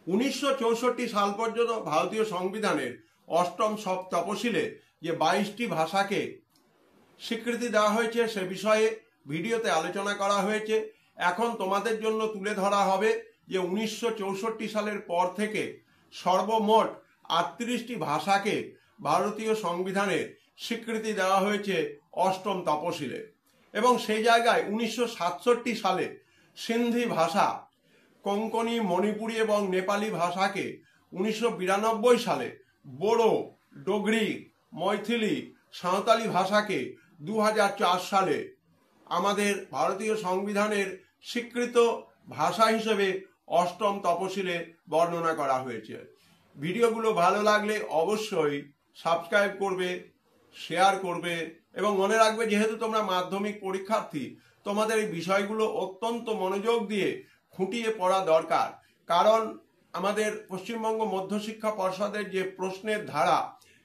1964 সাল পর্যন্ত ভারতীয় সংবিধানের অষ্টম সব তপশিলে যে 22টি ভাষাকে স্বীকৃতি দেওয়া হয়েছে সে বিষয়ে ভিডিওতে আলোচনা করা হয়েছে। এখন তোমাদের জন্য তুলে ধরা হবে যে 1964 সালের পর থেকে সর্বমোট 38টি ভাষাকে ভারতীয় সংবিধানের স্বীকৃতি দেওয়া হয়েছে অষ্টম তপশিলে, এবং সেই জায়গায় 1967 সালে সিন্ধি ভাষা, কোঙ্কনি, মণিপুরী এবং নেপালি ভাষাকে 1992 সালে, বোড়ো, ডোগরি, মৈথিলি, সাঁওতালি ভাষাকে 2004 সালে আমাদের ভারতীয় সংবিধানের স্বীকৃত ভাষা হিসেবে অষ্টম তপশিলে বর্ণনা করা হয়েছে। ভিডিওগুলো ভালো লাগলে অবশ্যই সাবস্ক্রাইব করবে, শেয়ার করবে, এবং মনে রাখবে যেহেতু তোমরা মাধ্যমিক পরীক্ষার্থী, তোমাদের এই বিষয়গুলো অত্যন্ত মনোযোগ দিয়ে খুঁটিয়ে পড়া দরকার। কারণ আমাদের পশ্চিমবঙ্গ মধ্যশিক্ষা পর্ষদের যে প্রশ্নের ধারা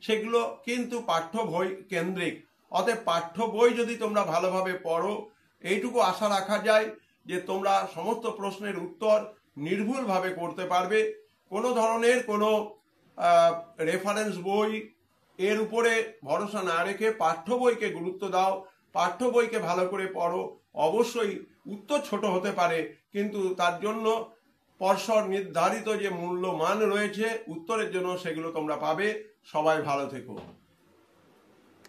সেগুলো কিন্তু পাঠ্য বই কেন্দ্রিক। অতএব পাঠ্য বই যদি তোমরা ভালোভাবে পড়ো, এইটুকু আশা রাখা যায় যে তোমরা সমস্ত প্রশ্নের উত্তর নির্ভুলভাবে করতে পারবে। কোনো ধরনের কোনো রেফারেন্স বই এর উপরে ভরসা না রেখে পাঠ্য বইকে গুরুত্ব দাও, পাঠ্য বইকে ভালো করে পড়ো। অবশ্যই উত্তর ছোট হতে পারে, কিন্তু তার জন্য পর্ষদ নির্ধারিত যে মূল্যমান রয়েছে উত্তরের জন্য সেগুলো তোমরা পাবে। সবাই ভালো থেকো।